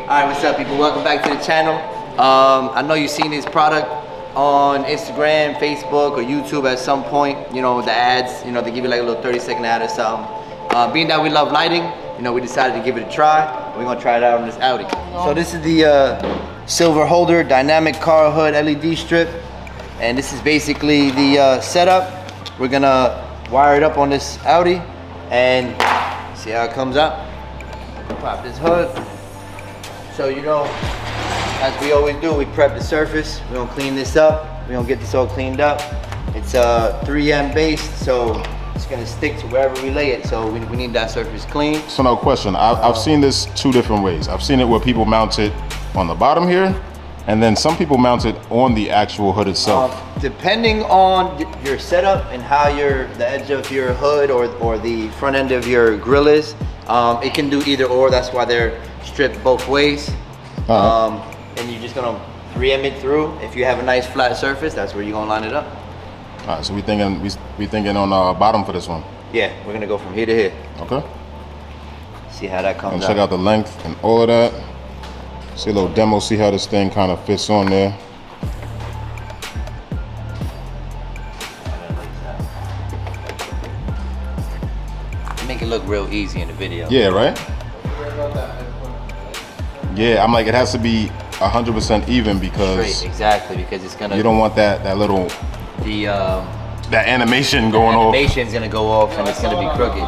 Alright, what's up people? Welcome back to the channel. I know you've seen this product on Instagram, Facebook, or YouTube at some point. You know, the ads, you know, they give you like a little 30-second ad or something. Being that we love lighting, you know, we decided to give it a try. We're gonna try it out on this Audi. So this is the silver holder, dynamic car hood LED strip. And this is basically the setup. We're gonna wire it up on this Audi and see how it comes out. Pop this hood. So, you know, as we always do, we prep the surface. We're gonna clean this up. We're gonna get this all cleaned up. It's 3M based, so it's gonna stick to wherever we lay it. So we need that surface clean. So no question, I've seen this two different ways. I've seen it where people mount it on the bottom here, and then some people mount it on the actual hood itself. Depending on your setup and how the edge of your hood or the front end of your grill is, it can do either or. That's why they're stripped both ways. And you're just gonna 3M it through. If you have a nice flat surface, that's where you're gonna line it up. All right, so we thinking on bottom for this one. Yeah, we're gonna go from here to here. Okay. See how that comes and out. check out the length and all of that. See a little demo, see how this thing kind of fits on there. Make it look real easy in the video. Yeah, right? Yeah, I'm like, it has to be 100% even because straight, exactly, because it's gonna. You don't want that little that animation going off. Animation's gonna go off and it's gonna be crooked.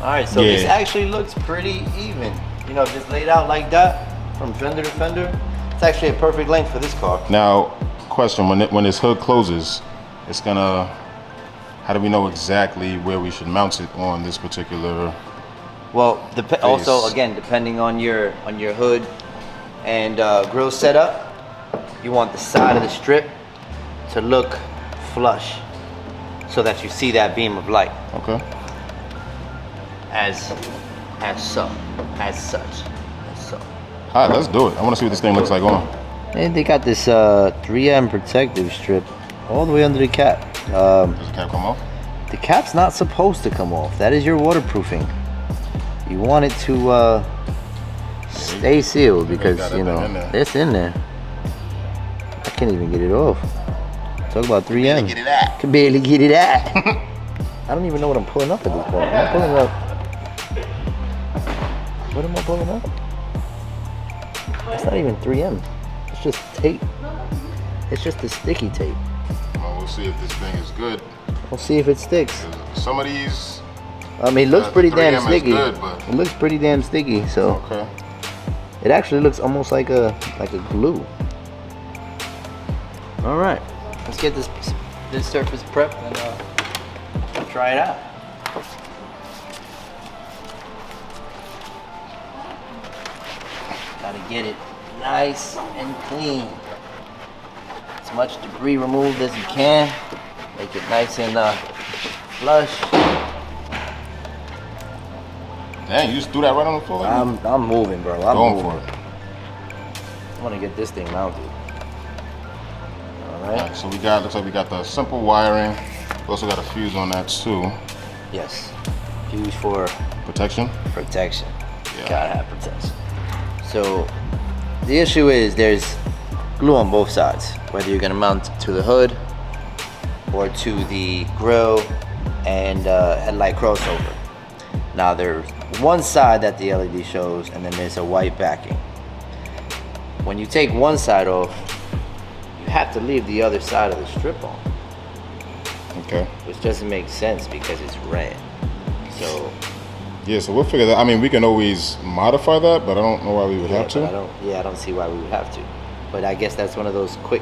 All right, so this actually looks pretty even. You know, just laid out like that from fender to fender. It's actually a perfect length for this car. Now, question: when this hood closes, it's gonna. How do we know exactly where we should mount it on this particular? Well, also again, depending on your hood and grill setup, you want the side of the strip to look flush, so that you see that beam of light. Okay. As such. All right, let's do it. I want to see what this thing looks like on. And they got this 3M protective strip all the way under the cap. Does the cap come off? The cap's not supposed to come off. That is your waterproofing. You want it to stay sealed because, you know, it's in there. I can't even get it off. Talk about 3M. Can barely get it out. I don't even know what I'm pulling up at this point. I'm pulling up. What am I pulling up? It's not even 3M. It's just tape. It's just the sticky tape. Well, we'll see if this thing is good. We'll see if it sticks. Some of these. I mean, it looks pretty damn sticky. Good, but it looks pretty damn sticky. So okay. It actually looks almost like a glue. All right, let's get this surface prepped and try it out. Gotta get it nice and clean. As much debris removed as you can. Make it nice and flush. Dang, you just threw that right on the floor? I'm moving, bro. I'm going moving. for it. I want to get this thing mounted. All right. So looks like we got the simple wiring. We also got a fuse on that too. Yes. Fuse for protection. Protection. Yeah. Gotta have protection. So the issue is there's glue on both sides, whether you're gonna mount to the hood or to the grill and headlight crossover. Now there's one side that the LED shows, and then there's a white backing. When you take one side off, you have to leave the other side of the strip on. Okay. Which doesn't make sense because it's red. So. Yeah, so we'll figure that. I mean, we can always modify that, but I don't know why we would have to. I don't see why we would have to. But I guess that's one of those quick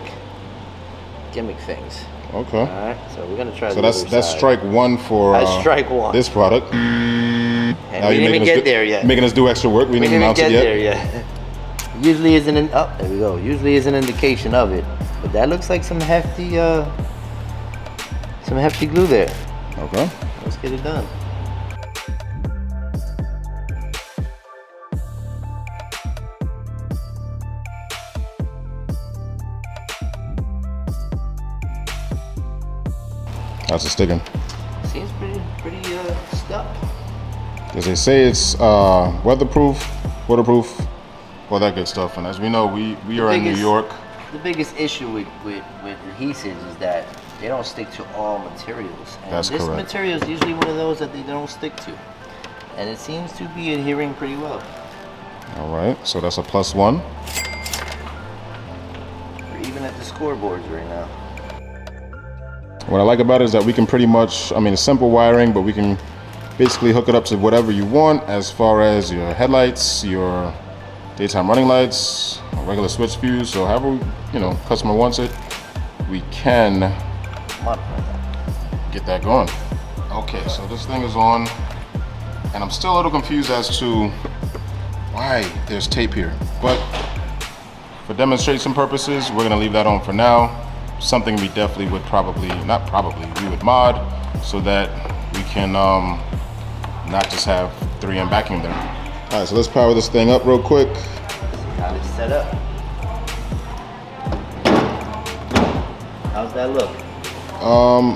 gimmick things. Okay. All right, so we're gonna try. So that's strike one for strike one. This product. And now we didn't even get there yet. Making us do extra work. We didn't even mount it yet. There yet. Usually isn't an there we go. Usually is an indication of it, but that looks like some hefty glue there. Okay. Let's get it done. How's it sticking? Seems pretty stuck. Does it say it's weatherproof? waterproof, all that good stuff. And as we know, we are in New York. The biggest issue with adhesives is that they don't stick to all materials. And That's this correct. material is usually one of those that they don't stick to. And it seems to be adhering pretty well. All right, so that's a +1. We're even at the scoreboards right now. What I like about it is that we can pretty much, I mean, it's simple wiring, but we can basically hook it up to whatever you want as far as your headlights, your daytime running lights, a regular switch fuse. So however, you know, customer wants it, we can get that going. Okay, so this thing is on, and I'm still a little confused as to why there's tape here. But for demonstration purposes, we're gonna leave that on for now. Something we definitely would we would mod so that we can not just have 3M backing there. All right, so let's power this thing up real quick. Got it set up. How's that look?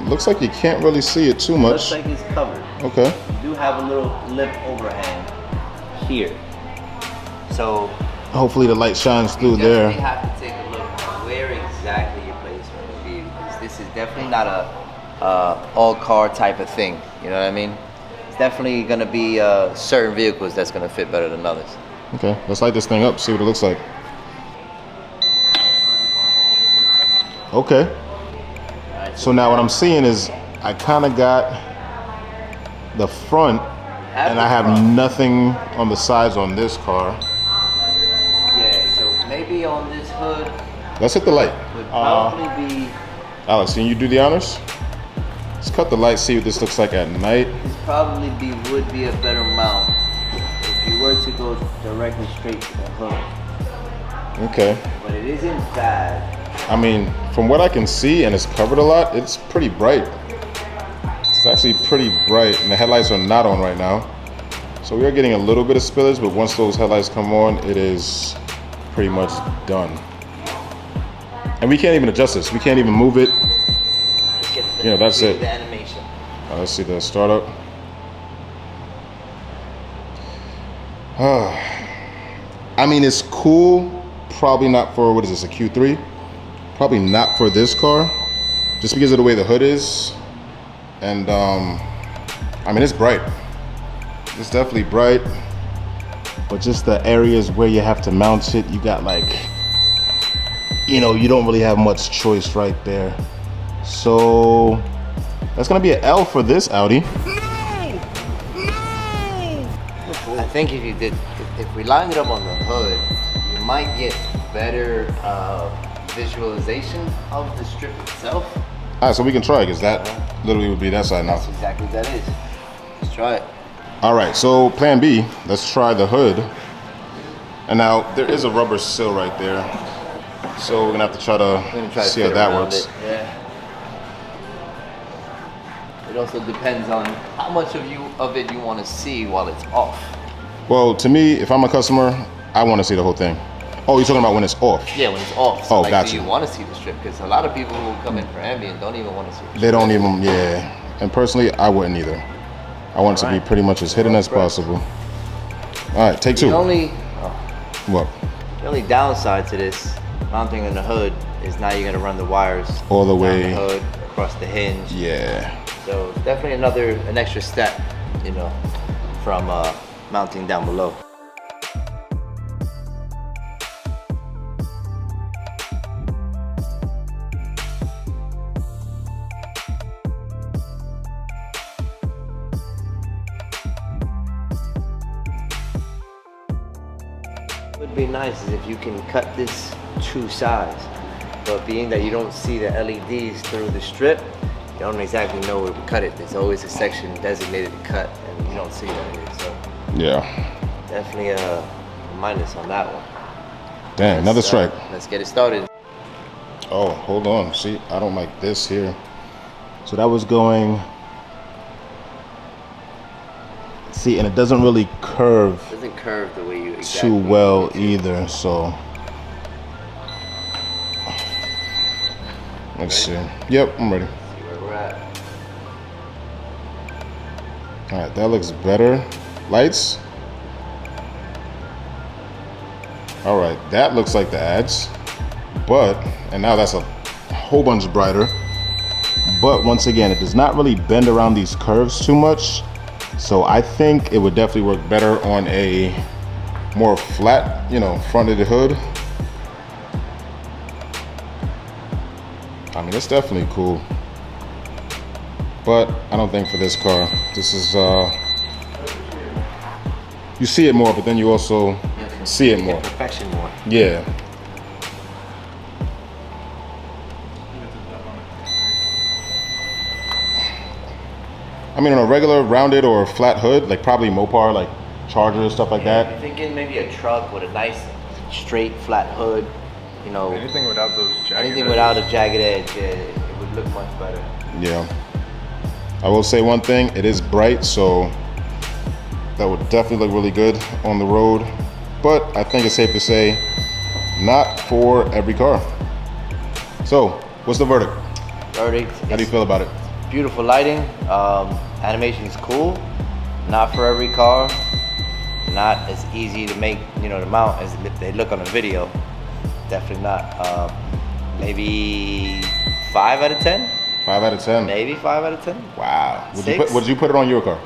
Looks like you can't really see it too much. Looks like it's covered. Okay. You do have a little lip overhang here. So Hopefully the light shines through you there. definitely have to take a look at where exactly your placement will be, because this is definitely not a all car type of thing. You know what I mean? It's definitely gonna be certain vehicles that's gonna fit better than others. Okay, let's light this thing up, see what it looks like. Okay. Alright, So now what I'm seeing is I kind of got the front, and I have nothing on the sides on this car. Yeah, so maybe on this hood Let's hit the light. would probably be. Alex, can you do the honors? Let's cut the light, see what this looks like at night. This probably would be a better mount if you were to go directly straight to the hood. Okay. But it isn't bad. I mean, from what I can see, and it's covered a lot, it's pretty bright. It's actually pretty bright, and the headlights are not on right now. So we are getting a little bit of spillage, but once those headlights come on, it is pretty much done. And we can't even adjust this. We can't even move it. You know, that's it. The animation. Let's see the startup. I mean, it's cool. Probably not for, what is this, a Q3? Probably not for this car, just because of the way the hood is. And I mean, it's bright. It's definitely bright. But just the areas where you have to mount it, you got like, you know, you don't really have much choice right there. So that's gonna be an L for this Audi. I think if we lined it up on the hood, you might get better visualization of the strip itself. All right, so we can try, because that literally would be that side now. That's exactly what that is. Let's try it. All right, so plan B, let's try the hood. And now there is a rubber sill right there. So we're gonna have to try to see how that works. Yeah. It also depends on how much of it you want to see while it's off. Well, to me, if I'm a customer, I want to see the whole thing. Oh, you're talking about when it's off? Yeah, when it's off. So Oh, like, gotcha. do you want to see the strip? Because a lot of people who come in for ambient don't even want to see the strip. They don't even, yeah. And personally, I wouldn't either. I want it to be pretty much as hidden as possible. All right, take two. The only downside to this mounting in the hood is now you're going to run the wires all the down way the hood, across the hinge. Yeah. So definitely an extra step, you know, from mounting down below. What would be nice is if you can cut this true size, but being that you don't see the LEDs through the strip, you don't exactly know where to cut it. There's always a section designated to cut, and you don't see that here. So yeah. definitely a minus on that one. Damn, another strike. Let's get it started. Oh, hold on. See, I don't like this here. So that was going. See, and it doesn't really curve. It doesn't curve the way you exactly too well either. So let's see. Yep, I'm ready. See where we're at. All right, that looks better. Lights. All right, that looks like the ads, but, and now that's a whole bunch brighter. But once again, it does not really bend around these curves too much. So I think it would definitely work better on a more flat, you know, front of the hood. I mean, it's definitely cool. But I don't think for this car. This is, you see it more, but then you also see it more. Perfection more. Yeah. I mean, on a regular rounded or flat hood, like probably Mopar, like Charger, stuff like that. If you're getting maybe a truck with a nice straight flat hood, you know, Anything without those jagged anything edges. without a jagged edge, it would look much better. Yeah. I will say one thing, it is bright, so that would definitely look really good on the road. But I think it's safe to say, not for every car. So, what's the verdict? Verdict. How do you feel about it? Beautiful lighting. Animation is cool. Not for every car. Not as easy to make, you know, to mount as they look on the video. Definitely not. Maybe 5 out of 10. 5 out of 10. Maybe 5 out of 10. Wow. Six? Would you put it on your car?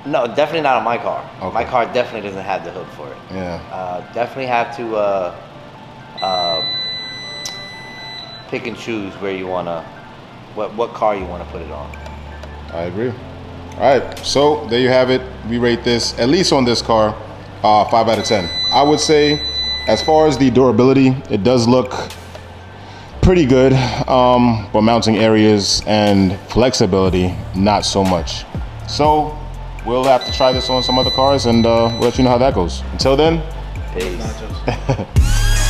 No, definitely not on my car. Okay. My car definitely doesn't have the hood for it. Yeah. Definitely have to pick and choose where you wanna, what car you wanna put it on. I agree. All right, so there you have it. We rate this, at least on this car, 5 out of 10. I would say, as far as the durability, it does look pretty good, but mounting areas and flexibility, not so much. So we'll have to try this on some other cars, and we'll let you know how that goes. Until then, Peace. Nachos.